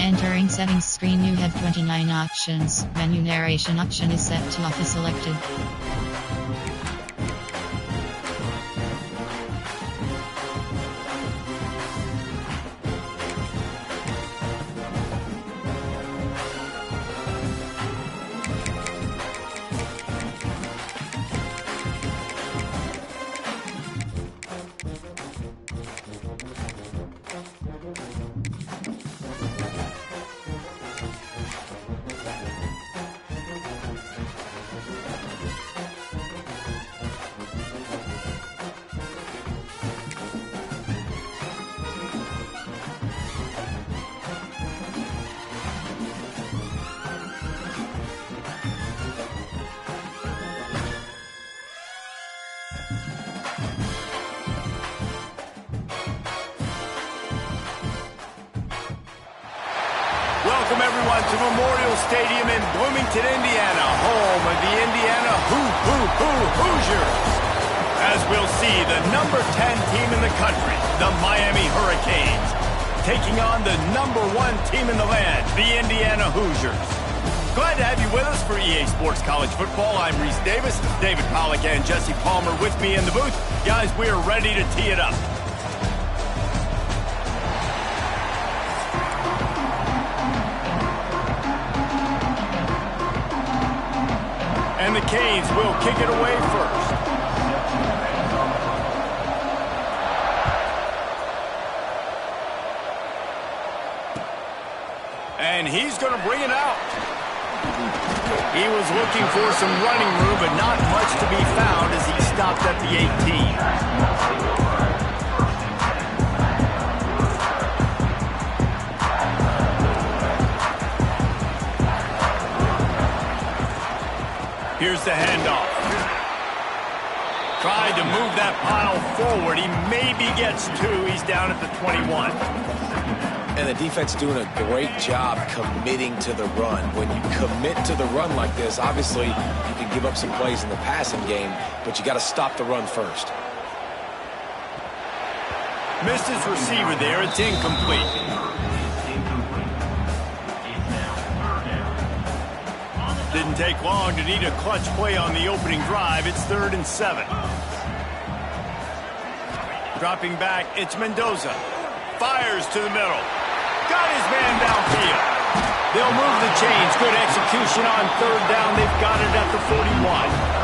Entering settings screen, you have 29 options. Menu narration option is set to off is selected. Welcome everyone to Memorial Stadium in Bloomington, Indiana, home of the Indiana Hoosiers. As we'll see, the number 10 team in the country, the Miami Hurricanes, taking on the number 1 team in the land, the Indiana Hoosiers. Glad to have you with us for EA Sports College Football. I'm Reese Davis, David Pollack and Jesse Palmer with me in the booth. Guys, we are ready to tee it up. And the Canes will kick it away first. And he's going to bring it out. He was looking for some running room, but not much to be found as he stopped at the 18. Here's the handoff. Tried to move that pile forward. He maybe gets 2. He's down at the 21. And the defense doing a great job committing to the run. When you commit to the run like this, obviously you can give up some plays in the passing game, but you got to stop the run first. Missed his receiver there. It's incomplete. Didn't take long to need a clutch play on the opening drive. It's 3rd and 7. Dropping back, it's Mendoza. Fires to the middle. Got his man downfield. They'll move the chains. Good execution on 3rd down. They've got it at the 41.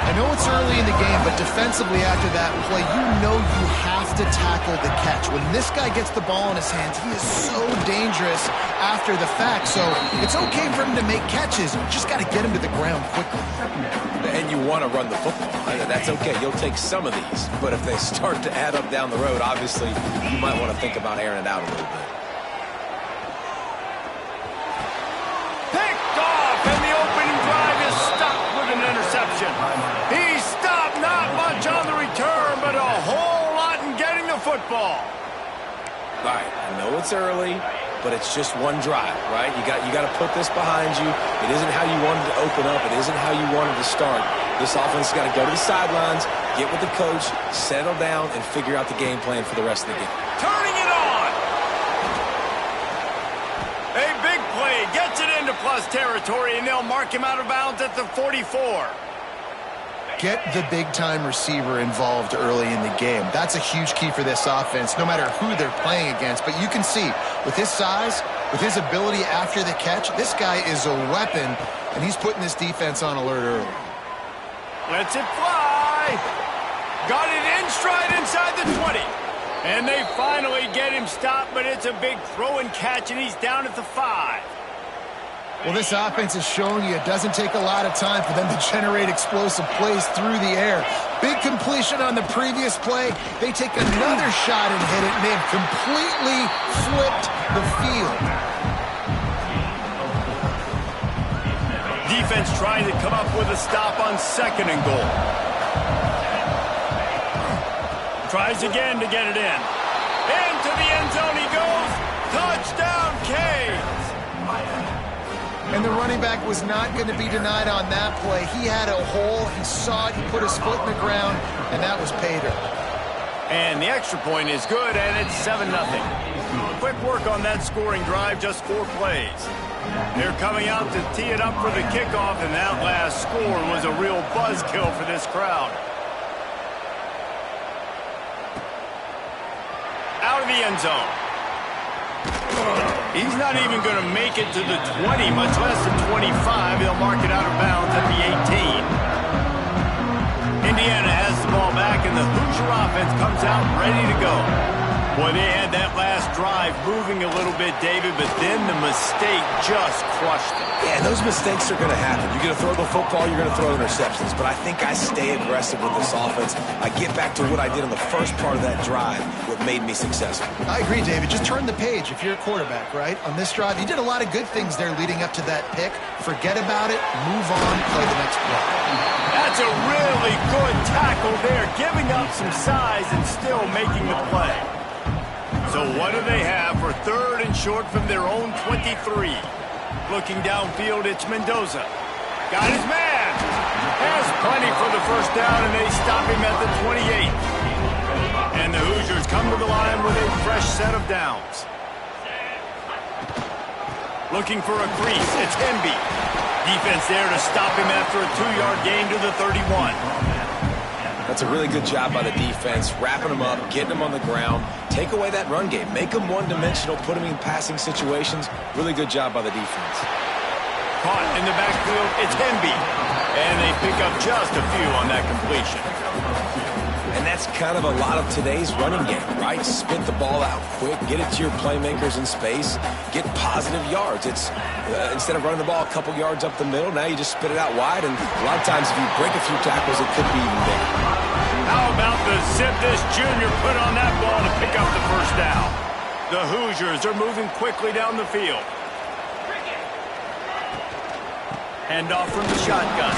I know it's early in the game, but defensively after that play, you know you have to tackle the catch. When this guy gets the ball in his hands, he is so dangerous after the fact. So it's okay for him to make catches. You just got to get him to the ground quickly. And you want to run the football. That's okay. You'll take some of these. But if they start to add up down the road, obviously, you might want to think about airing it out a little bit. Picked off, and the opening drive is stopped with an interception. He stopped, not much on the return, but a whole lot in getting the football. All right, I know it's early, but it's just one drive, right? You got to put this behind you. It isn't how you wanted to open up. It isn't how you wanted to start. This offense has got to go to the sidelines, get with the coach, settle down, and figure out the game plan for the rest of the game. Turning it on. A big play gets it into plus territory, and they'll mark him out of bounds at the 44. Get the big-time receiver involved early in the game. That's a huge key for this offense, no matter who they're playing against. But you can see, with his size, with his ability after the catch, this guy is a weapon, and he's putting this defense on alert early. Lets it fly. Got it in stride inside the 20. And they finally get him stopped, but it's a big throw and catch, and he's down at the 5. Well, this offense is showing you it doesn't take a lot of time for them to generate explosive plays through the air. Big completion on the previous play. They take another shot and hit it, and they have completely flipped the field. Defense trying to come up with a stop on 2nd and goal. Tries again to get it in. Into the end zone he goes. Touchdown, Canes. And the running back was not going to be denied on that play. He had a hole. He saw it. He put his foot in the ground, and that was pay dirt. And the extra point is good, and it's 7-0. Quick quick work on that scoring drive, just 4 plays. They're coming out to tee it up for the kickoff, and that last score was a real buzzkill for this crowd. Out of the end zone. He's not even going to make it to the 20, much less the 25. They'll mark it out of bounds at the 18. Indiana has the ball back, and the Hoosier offense comes out ready to go. Boy, they had that last drive moving a little bit, David, but then the mistake just crushed them. Yeah, those mistakes are going to happen. You're going to throw the football, you're going to throw interceptions. But I think I stay aggressive with this offense. I get back to what I did on the first part of that drive, what made me successful. I agree, David. Just turn the page if you're a quarterback, right? On this drive, you did a lot of good things there leading up to that pick. Forget about it, move on, play the next play. That's a really good tackle there, giving up some size and still making the play. So what do they have for 3rd and short from their own 23? Looking downfield, it's Mendoza. Got his man. Has plenty for the first down, and they stop him at the 28. And the Hoosiers come to the line with a fresh set of downs. Looking for a crease, it's Hemby. Defense there to stop him after a 2-yard gain to the 31. That's a really good job by the defense, wrapping them up, getting them on the ground. Take away that run game. Make them one-dimensional, put them in passing situations. Really good job by the defense. Caught in the backfield, it's Hemby. And they pick up just a few on that completion. And that's kind of a lot of today's running game, right? Spit the ball out quick, get it to your playmakers in space, get positive yards. It's instead of running the ball a couple yards up the middle, now you just spit it out wide, and a lot of times if you break a few tackles, it could be even bigger. How about the zip this junior put on that ball to pick up the first down? The Hoosiers are moving quickly down the field. Handoff from the shotgun.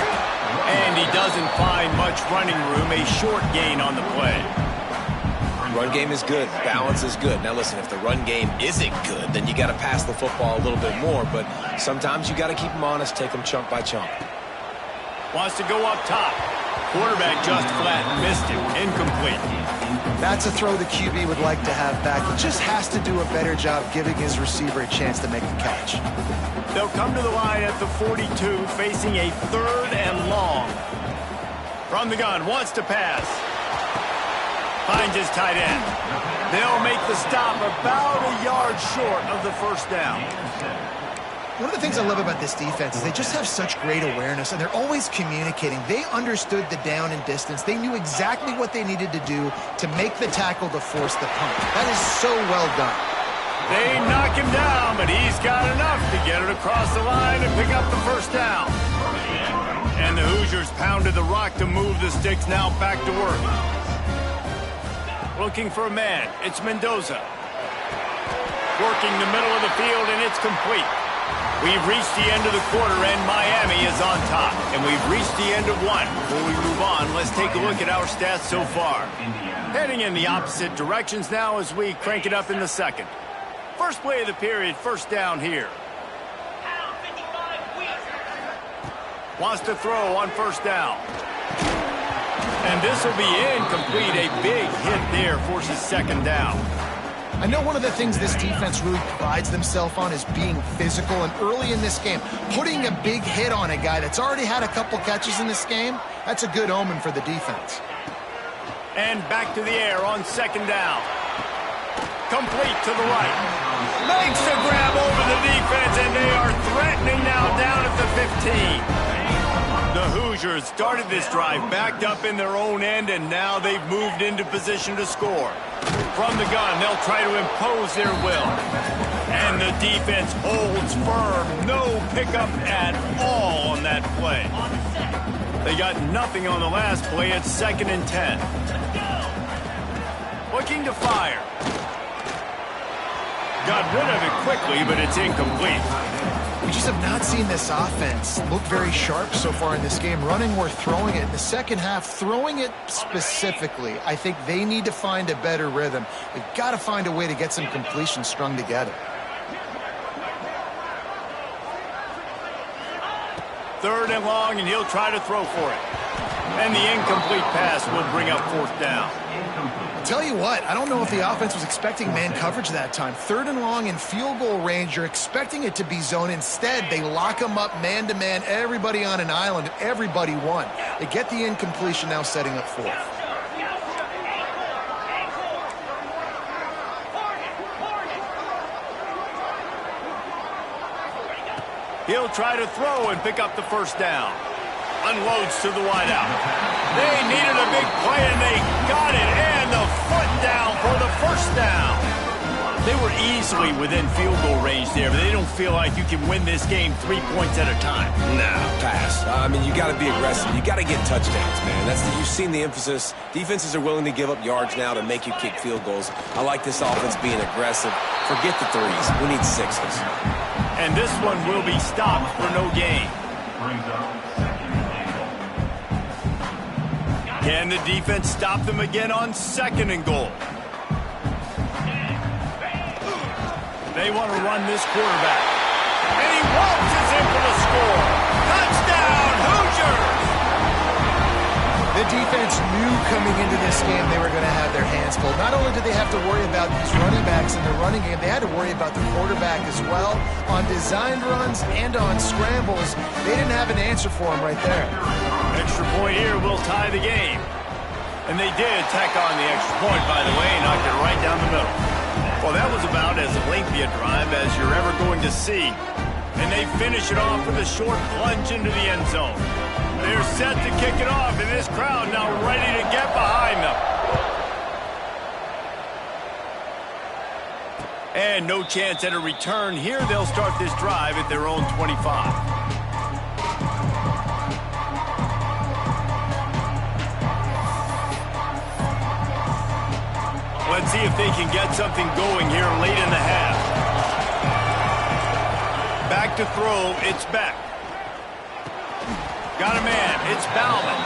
And he doesn't find much running room, a short gain on the play. Run game is good. Balance is good. Now listen, if the run game isn't good, then you got to pass the football a little bit more, but sometimes you got to keep them honest, take them chunk by chunk. Wants to go up top. Quarterback just flat missed him. Incomplete. That's a throw the QB would like to have back. He just has to do a better job giving his receiver a chance to make the catch. They'll come to the line at the 42, facing a 3rd and long. From the gun, wants to pass. Finds his tight end. They'll make the stop about a yard short of the first down. One of the things I love about this defense is they just have such great awareness, and they're always communicating. They understood the down and distance. They knew exactly what they needed to do to make the tackle to force the punt. That is so well done. They knock him down, but he's got enough to get it across the line and pick up the first down. And the Hoosiers pounded the rock to move the sticks, now back to work. Looking for a man, it's Mendoza. Working the middle of the field, and it's complete. We've reached the end of the quarter, and Miami is on top. And we've reached the end of one. Before we move on, let's take a look at our stats so far. Heading in the opposite directions now as we crank it up in the second. First play of the period, first down here. Wants to throw on first down. And this will be incomplete. A big hit there forces second down. I know one of the things this defense really prides themselves on is being physical, and early in this game, putting a big hit on a guy that's already had a couple catches in this game, that's a good omen for the defense. And back to the air on second down. Complete to the right. Makes the grab over the defense, and they are threatening now down at the 15. The Hoosiers started this drive backed up in their own end, and now they've moved into position to score. From the gun, they'll try to impose their will. And the defense holds firm. No pickup at all on that play. They got nothing on the last play. It's 2nd and 10. Looking to fire. Got rid of it quickly, but it's incomplete. We just have not seen this offense look very sharp so far in this game, running or throwing it. In the second half, throwing it specifically, I think they need to find a better rhythm. They've got to find a way to get some completions strung together. 3rd and long, and he'll try to throw for it. And the incomplete pass will bring up 4th down. Tell you what, I don't know if the offense was expecting man coverage that time. 3rd and long in field goal range, you're expecting it to be zone. Instead, they lock them up man-to-man, everybody on an island, and everybody won. They get the incompletion, now setting up 4th. He'll try to throw and pick up the first down. Unloads to the wideout. They needed a big play, and they got it. And the foot down for the first down. They were easily within field goal range there, but they don't feel like you can win this game 3 points at a time. Nah, pass. I mean, you got to be aggressive. You got to get touchdowns, man. You've seen the emphasis. Defenses are willing to give up yards now to make you kick field goals. I like this offense being aggressive. Forget the 3s. We need 6s. And this one will be stopped for no gain. Can the defense stop them again on 2nd and goal? They want to run this quarterback. And he waltzes in for the score. Touchdown, Hoosiers! The defense knew coming into this game they were going to have their hands full. Not only did they have to worry about these running backs in the running game, they had to worry about the quarterback as well. On designed runs and on scrambles, they didn't have an answer for him right there. Extra point here will tie the game. And they did tack on the extra point, by the way, and knocked it right down the middle. Well, that was about as lengthy a drive as you're ever going to see. And they finish it off with a short plunge into the end zone. They're set to kick it off, and this crowd now ready to get behind them. And no chance at a return here. They'll start this drive at their own 25. Let's see if they can get something going here late in the half. Back to throw, it's Beck. Got a man, it's Bauman.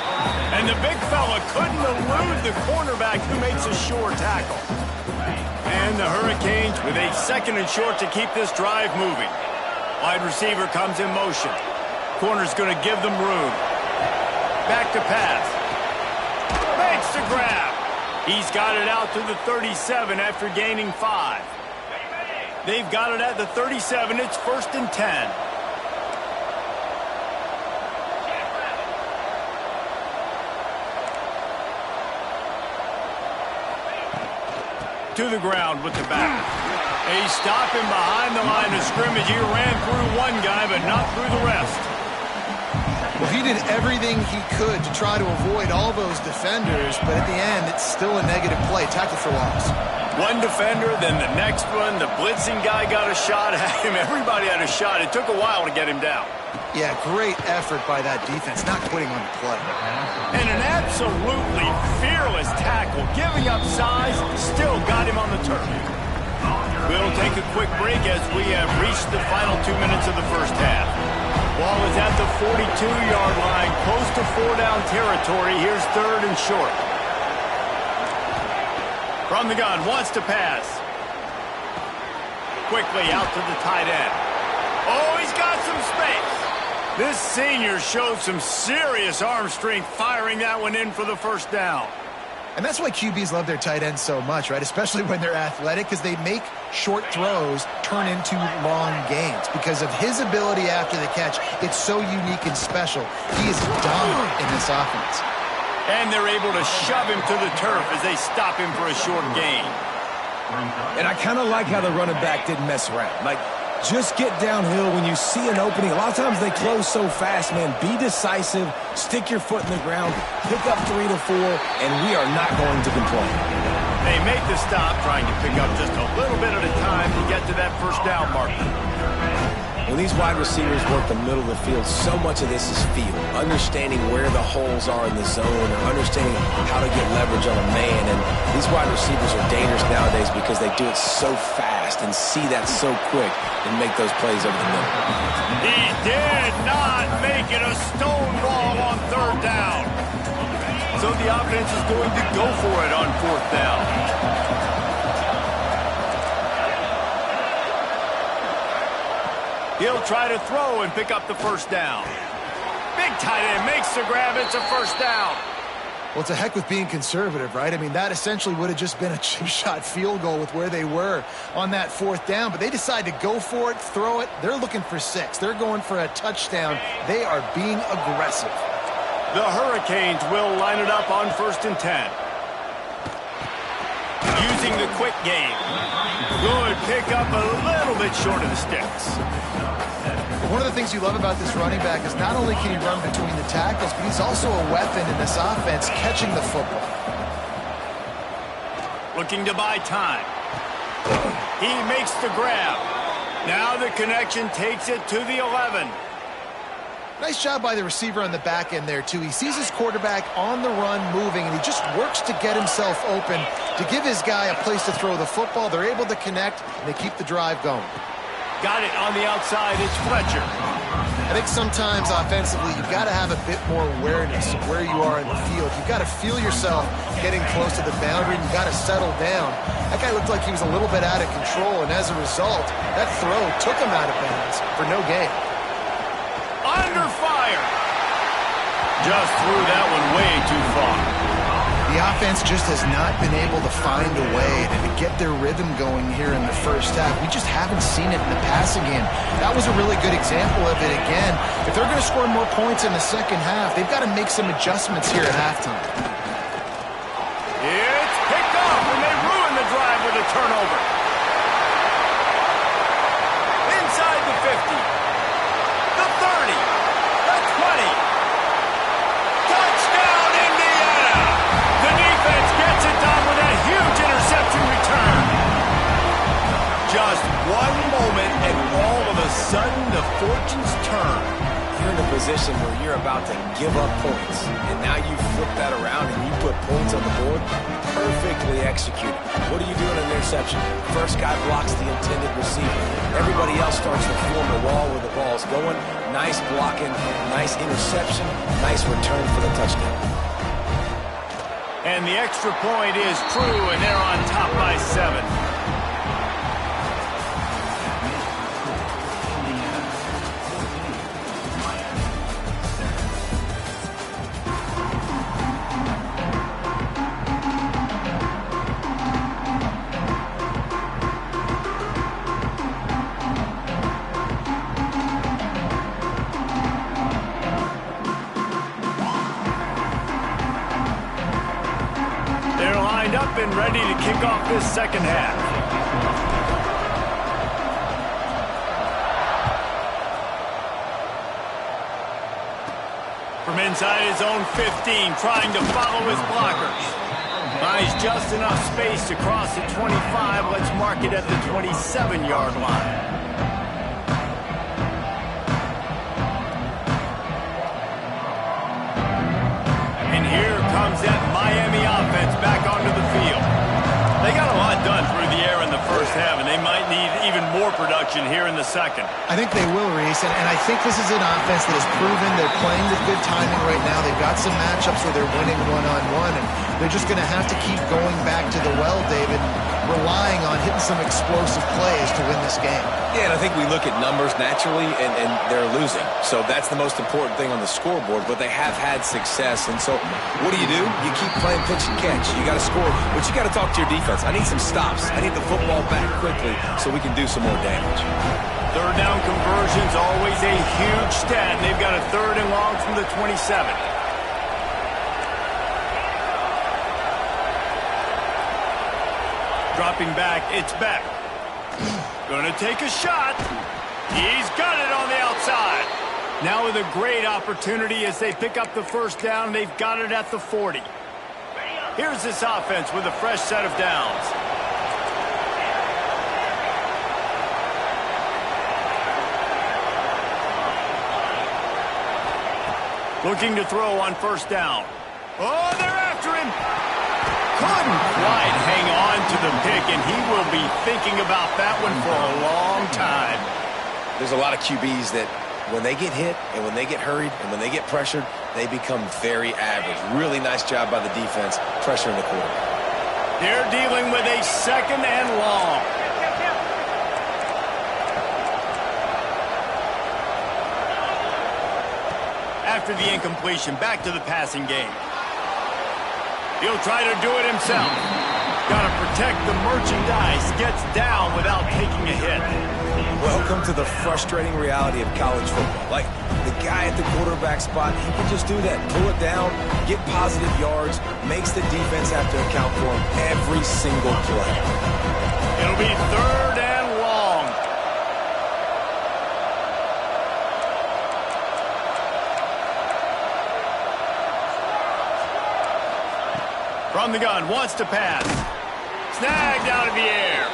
And the big fella couldn't elude the cornerback who makes a sure tackle. And the Hurricanes with a 2nd and short to keep this drive moving. Wide receiver comes in motion. Corner's going to give them room. Back to pass. Makes the grab. He's got it out to the 37 after gaining 5. They've got it at the 37. It's 1st and 10. To the ground with the back. They stop him behind the line of scrimmage. He ran through one guy, but not through the rest. Well, he did everything he could to try to avoid all those defenders, but at the end, it's still a negative play. Tackle for loss. One defender, then the next one. The blitzing guy got a shot at him. Everybody had a shot. It took a while to get him down. Yeah, great effort by that defense, not quitting on the play. And an absolutely fearless tackle, giving up size, still got him on the turf. We'll take a quick break as we have reached the final 2 minutes of the first half. Ball is at the 42-yard line, close to 4-down territory. Here's 3rd and short. From the gun, wants to pass. Quickly out to the tight end. Oh, he's got some space. This senior showed some serious arm strength firing that one in for the first down. And that's why QBs love their tight ends so much, right? Especially when they're athletic, because they make short throws turn into long gains. Because of his ability after the catch, it's so unique and special. He is dominant in this offense. And they're able to shove him to the turf as they stop him for a short gain. And I kind of like how the running back didn't mess around. Like, just get downhill when you see an opening. A lot of times they close so fast, man. Be decisive, stick your foot in the ground, pick up 3 to 4, and we are not going to complain. They make the stop, trying to pick up just a little bit at a time to get to that first down marker. When these wide receivers work the middle of the field, so much of this is feel. Understanding where the holes are in the zone, or understanding how to get leverage on a man. And these wide receivers are dangerous nowadays because they do it so fast and see that so quick and make those plays over the middle. He did not make it a stonewall on 3rd down. So the offense is going to go for it on 4th down. He'll try to throw and pick up the first down. Big tight end makes the grab. It's a first down. Well, it's a heck with being conservative, right? I mean, that essentially would have just been a chip shot field goal with where they were on that 4th down, but they decide to go for it, throw it. They're looking for 6. They're going for a touchdown. They are being aggressive. The Hurricanes will line it up on 1st and 10. Using the quick game. Good pickup, a little bit short of the sticks. One of the things you love about this running back is not only can he run between the tackles, but he's also a weapon in this offense catching the football. Looking to buy time. He makes the grab. Now the connection takes it to the 11. Nice job by the receiver on the back end there, too. He sees his quarterback on the run moving, and he just works to get himself open to give his guy a place to throw the football. They're able to connect, and they keep the drive going. Got it on the outside. It's Fletcher. I think sometimes offensively you've got to have a bit more awareness of where you are in the field. You've got to feel yourself getting close to the boundary, and you've got to settle down. That guy looked like he was a little bit out of control, and as a result, that throw took him out of bounds for no gain. Under fire. Just threw that one way too far. The offense just has not been able to find a way to get their rhythm going here in the first half. We just haven't seen it in the passing game. That was a really good example of it again. If they're going to score more points in the second half, they've got to make some adjustments here at halftime. It's picked off, and they ruin the drive with a turnover. Inside the 50. The 30. The 20. Touchdown, Indiana! The defense gets it done with a huge interception return. Just one moment, and all of a sudden, the fortunes turn. You're in a position where you're about to give up points, and now you flip that around and you put points on the board. Perfectly executed. What do you do in an interception? First guy blocks the intended receiver. Everybody else starts to form a wall where the ball's going. Nice blocking, nice interception, nice return for the touchdown. And the extra point is true, and they're on top by 7. Up and ready to kick off this second half. From inside his own 15, trying to follow his blockers. Buys just enough space to cross the 25. Let's mark it at the 27-yard line. And here comes that Miami offense back onto the field. They got a lot done through the air in the first half, and they might need even more production here in the second. I think they will, Reese, and I think this is an offense that has proven they're playing with good timing right now. They've got some matchups where they're winning one-on-one, and they're just going to have to keep going back to the well, David, relying on hitting some explosive plays to win this game. Yeah, and I think we look at numbers naturally, and they're losing. So that's the most important thing on the scoreboard, but they have had success. And so what do? You keep playing pitch and catch. You got to score, but you got to talk to your defense. I need some stops. I need the football back quickly so we can do some more damage. Third down conversion's always a huge stat, and they've got a 3rd and long from the 27. Dropping back, it's Beck. Gonna take a shot. He's got it on the outside. Now with a great opportunity as they pick up the first down, they've got it at the 40. Here's this offense with a fresh set of downs. Looking to throw on first down. Oh, they're after him. Couldn't quite hang on to the pick, and he will be thinking about that one for a long time. There's a lot of QBs that when they get hit and when they get hurried and when they get pressured, they become very average. Really nice job by the defense pressuring the quarterback. They're dealing with a 2nd and long. After the incompletion, back to the passing game. He'll try to do it himself. Got to protect the merchandise. Gets down without taking a hit. Welcome to the frustrating reality of college football. Like, the guy at the quarterback spot, he can just do that. Pull it down, get positive yards, makes the defense have to account for him every single play. It'll be 3rd and long. From the gun, wants to pass. Snagged out of the air.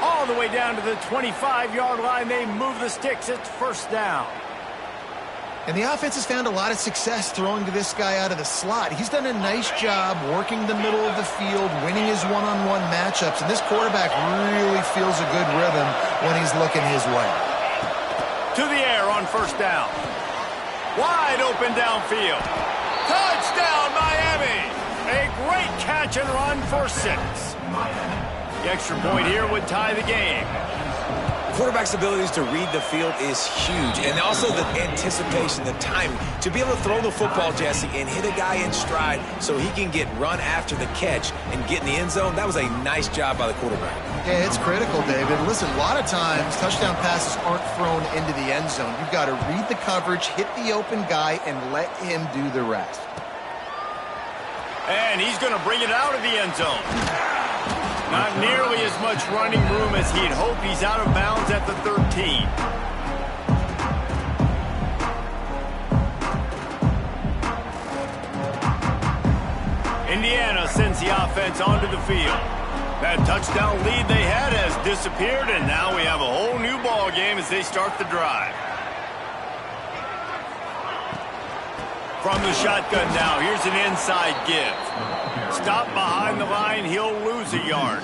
All the way down to the 25-yard line. They move the sticks. It's 1st down. And the offense has found a lot of success throwing to this guy out of the slot. He's done a nice job working the middle of the field, winning his one-on-one matchups, and this quarterback really feels a good rhythm when he's looking his way. To the air on 1st down. Wide open downfield. Touchdown, Miami! A great catch and run for 6. The extra point here would tie the game. Quarterback's abilities to read the field is huge, and also the anticipation, the timing. To be able to throw the football, Jesse, and hit a guy in stride so he can get run after the catch and get in the end zone, that was a nice job by the quarterback. Yeah, it's critical, David. Listen, a lot of times touchdown passes aren't thrown into the end zone. You've got to read the coverage, hit the open guy, and let him do the rest. And he's going to bring it out of the end zone. Not nearly as much running room as he'd hoped. He's out of bounds at the 13. Indiana sends the offense onto the field. That touchdown lead they had has disappeared, and now we have a whole new ball game as they start the drive. From the shotgun now, here's an inside give. Stop behind the line, he'll lose a yard.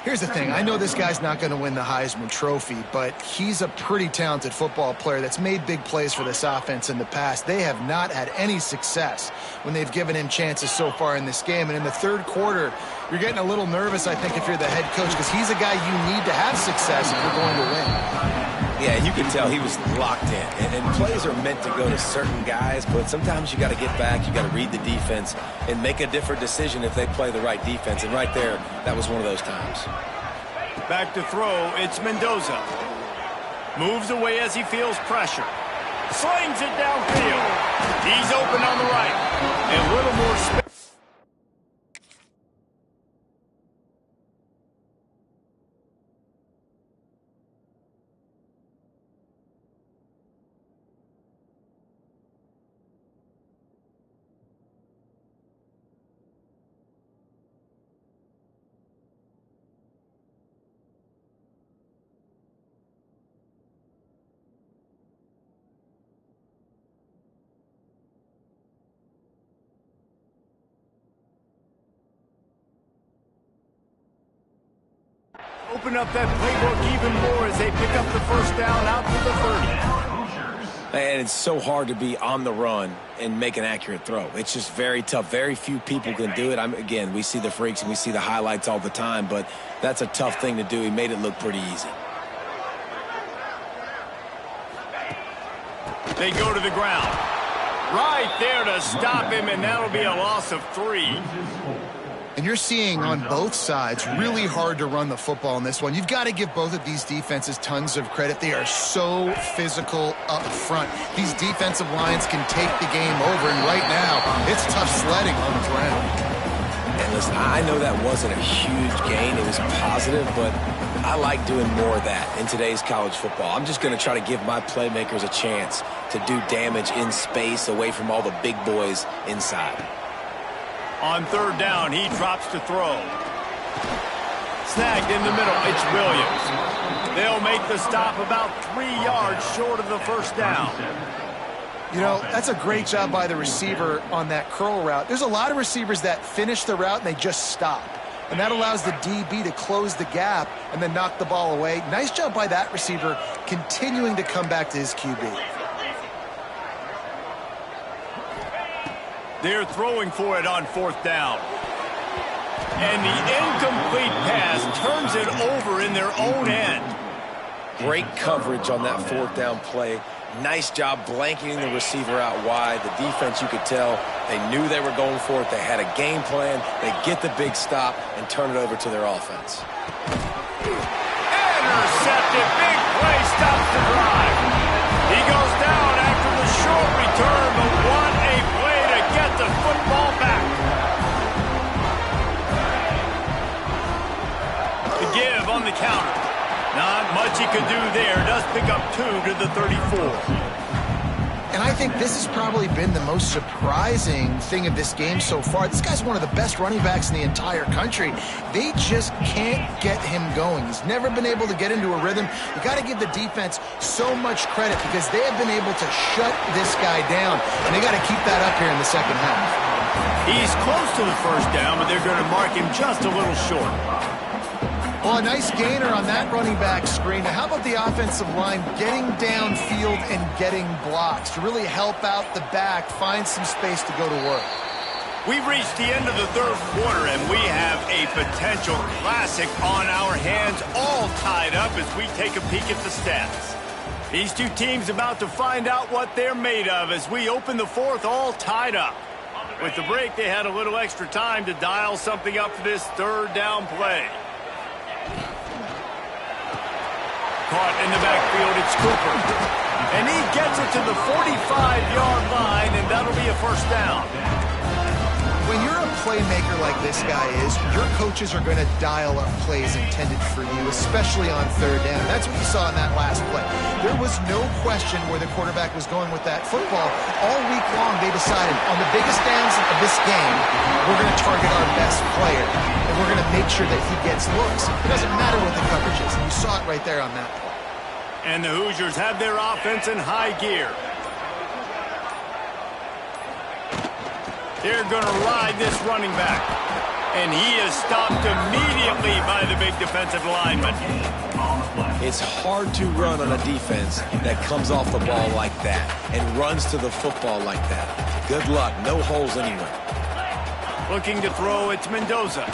Here's the thing. I know this guy's not going to win the Heisman Trophy, but he's a pretty talented football player that's made big plays for this offense in the past. They have not had any success when they've given him chances so far in this game. And in the 3rd quarter, you're getting a little nervous, I think, if you're the head coach, because he's a guy you need to have success if you're going to win. Yeah, you can tell he was locked in. And plays are meant to go to certain guys, but sometimes you got to get back, you got to read the defense, and make a different decision if they play the right defense. And right there, that was one of those times. Back to throw, it's Mendoza. Moves away as he feels pressure. Slings it downfield. He's open on the right. And a little more space. Open up that playbook even more as they pick up the 1st down out to the 30. And it's so hard to be on the run and make an accurate throw. It's just very tough. Very few people can do it. Again, we see the freaks and we see the highlights all the time, but that's a tough thing to do. He made it look pretty easy. They go to the ground. Right there to stop him, and that'll be a loss of 3. And you're seeing on both sides really hard to run the football in this one. You've got to give both of these defenses tons of credit. They are so physical up front. These defensive lines can take the game over, and right now, it's tough sledding on the ground. And listen, I know that wasn't a huge gain. It was positive, but I like doing more of that in today's college football. I'm just going to try to give my playmakers a chance to do damage in space away from all the big boys inside. On 3rd down, he drops to throw. Snagged in the middle, it's Williams. They'll make the stop about 3 yards short of the 1st down. You know, that's a great job by the receiver on that curl route. There's a lot of receivers that finish the route and they just stop. And that allows the DB to close the gap and then knock the ball away. Nice job by that receiver continuing to come back to his QB. They're throwing for it on 4th down. And the incomplete pass turns it over in their own end. Great coverage on that 4th down play. Nice job blanketing the receiver out wide. The defense, you could tell, they knew they were going for it. They had a game plan. They get the big stop and turn it over to their offense. Intercepted. Big play stops the drive. He goes down after the short return, but what a play to get the football back. The give on the counter. Not much he could do there. Does pick up 2 to the 34. And I think this has probably been the most surprising thing of this game so far. This guy's one of the best running backs in the entire country. They just can't get him going. He's never been able to get into a rhythm. You got to give the defense so much credit because they have been able to shut this guy down. And they got to keep that up here in the second half. He's close to the first down, but they're going to mark him just a little short. Well, a nice gainer on that running back screen. Now, how about the offensive line getting downfield and getting blocks to really help out the back, find some space to go to work? We've reached the end of the third quarter, and we have a potential classic on our hands, all tied up as we take a peek at the stats. These two teams about to find out what they're made of as we open the fourth, all tied up. With the break, they had a little extra time to dial something up for this third down play. Caught in the backfield, it's Cooper. And he gets it to the 45-yard line, and that'll be a first down. When you're a playmaker like this guy is, your coaches are going to dial up plays intended for you, especially on third down. That's what you saw in that last play. There was no question where the quarterback was going with that football. All week long, they decided on the biggest downs of this game, we're going to target our best player, and we're going to make sure that he gets looks. It doesn't matter what the coverage is, and you saw it right there on that play. And the Hoosiers have their offense in high gear. They're going to ride this running back. And he is stopped immediately by the big defensive lineman. It's hard to run on a defense that comes off the ball like that and runs to the football like that. Good luck. No holes anywhere. Looking to throw, it's Mendoza.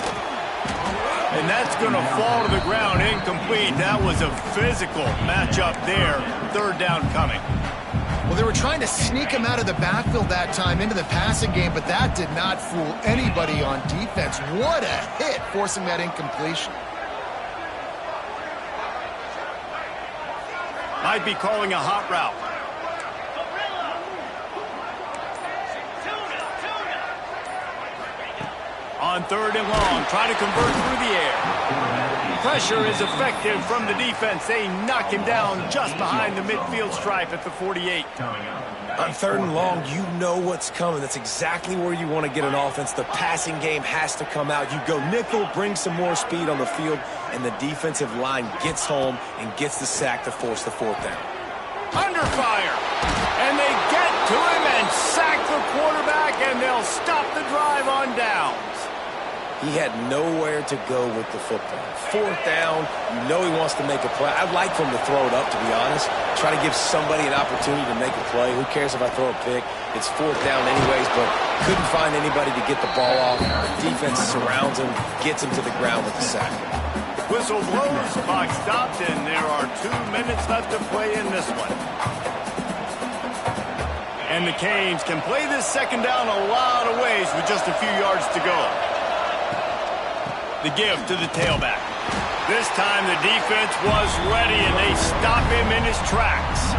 And that's going to fall to the ground incomplete. That was a physical matchup there. Third down coming. Well, they were trying to sneak him out of the backfield that time into the passing game, but that did not fool anybody on defense. What a hit, forcing that incompletion. Might be calling a hot route. On third and long, try to convert through the air. Pressure is effective from the defense. They knock him down just behind the midfield stripe at the 48. On third and long, you know what's coming. That's exactly where you want to get an offense. The passing game has to come out. You go nickel, bring some more speed on the field, and the defensive line gets home and gets the sack to force the fourth down. Under fire. And they get to him and sack the quarterback, and they'll stop the drive on downs. He had nowhere to go with the football. Fourth down, you know he wants to make a play. I'd like for him to throw it up, to be honest. Try to give somebody an opportunity to make a play. Who cares if I throw a pick? It's fourth down anyways, but couldn't find anybody to get the ball off. The defense surrounds him, gets him to the ground with the sack. Whistle blows, clock stopped, and there are 2 minutes left to play in this one. And the Canes can play this second down a lot of ways with just a few yards to go. The give to the tailback. This time the defense was ready, and they stop him in his tracks.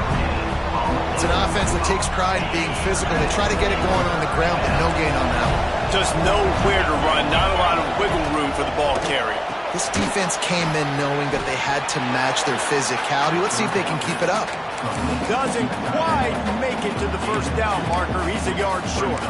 It's an offense that takes pride in being physical. They try to get it going on the ground, but no gain on that one. Just nowhere to run, not a lot of wiggle room for the ball carrier. This defense came in knowing that they had to match their physicality. Let's see if they can keep it up. Doesn't quite make it to the first down marker. He's a yard short.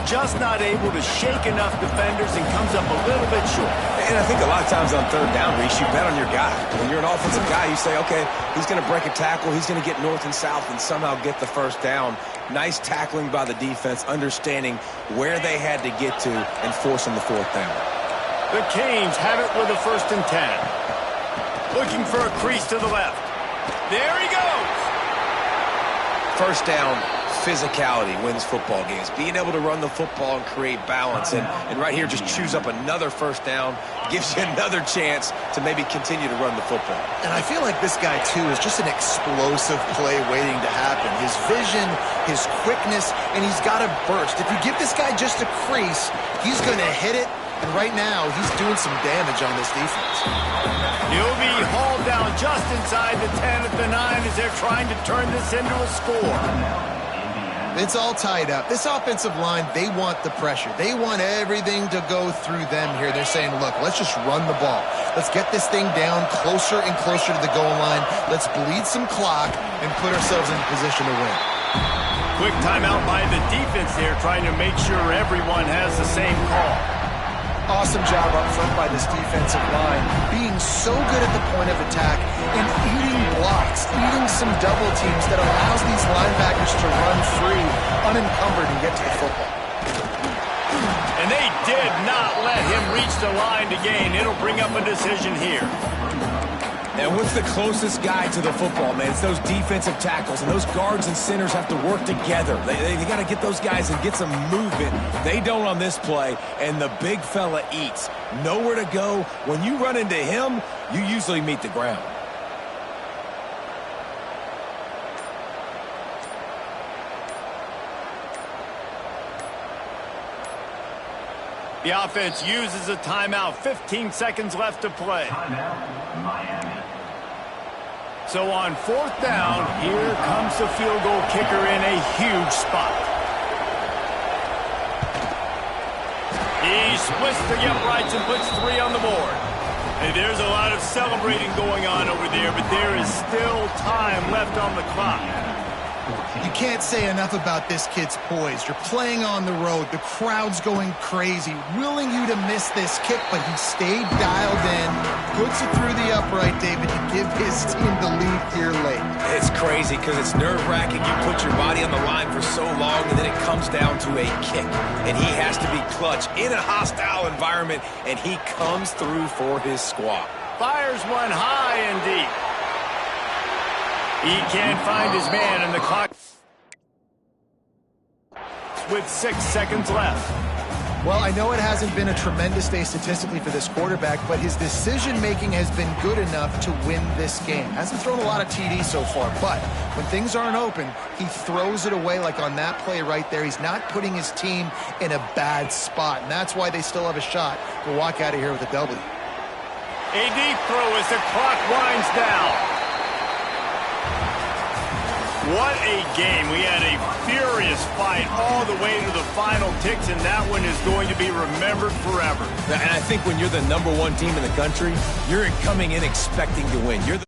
Just not able to shake enough defenders and comes up a little bit short. And I think a lot of times on third down, Reese, you bet on your guy. When you're an offensive guy, you say, okay, he's going to break a tackle, he's going to get north and south and somehow get the first down. Nice tackling by the defense, understanding where they had to get to and forcing the fourth down. The Canes have it with a 1st and 10. Looking for a crease to the left. There he goes. First down, physicality wins football games. Being able to run the football and create balance. And right here, just choose up another first down. Gives you another chance to maybe continue to run the football. And I feel like this guy, too, is just an explosive play waiting to happen. His vision, his quickness, and he's got a burst. If you give this guy just a crease, he's going to hit it. And right now, he's doing some damage on this defense. He'll be hauled down just inside the 10 at the 9 as they're trying to turn this into a score. It's all tied up. This offensive line, they want the pressure. They want everything to go through them here. They're saying, look, let's just run the ball. Let's get this thing down closer and closer to the goal line. Let's bleed some clock and put ourselves in position to win. Quick timeout by the defense there, trying to make sure everyone has the same call. Awesome job up front by this defensive line, being so good at the point of attack and eating blocks, eating some double teams that allows these linebackers to run free, unencumbered, and get to the football. And they did not let him reach the line to gain. It'll bring up a decision here. And what's the closest guy to the football, man? It's those defensive tackles, and those guards and centers have to work together. They got to get those guys and get some movement. They don't on this play, and the big fella eats. Nowhere to go. When you run into him, you usually meet the ground. The offense uses a timeout. 15 seconds left to play. Timeout, Miami. So on 4th down, here comes the field goal kicker in a huge spot. He splits the uprights and puts 3 on the board. Hey, there's a lot of celebrating going on over there, but there is still time left on the clock. You can't say enough about this kid's poise. You're playing on the road. The crowd's going crazy, willing you to miss this kick, but he stayed dialed in, puts it through the upright, David, to give his team the lead here late. It's crazy because it's nerve-wracking. You put your body on the line for so long, and then it comes down to a kick. And he has to be clutch in a hostile environment, and he comes through for his squad. Fires one high and deep. He can't find his man, and the clock with 6 seconds left. Well, I know it hasn't been a tremendous day statistically for this quarterback, but his decision-making has been good enough to win this game. Hasn't thrown a lot of TDs so far, but when things aren't open, he throws it away like on that play right there. He's not putting his team in a bad spot, and that's why they still have a shot to walk out of here with a W. A deep throw as the clock winds down. What a game. We had a furious fight all the way to the final ticks, and that one is going to be remembered forever. And I think when you're the #1 team in the country, you're coming in expecting to win. You're the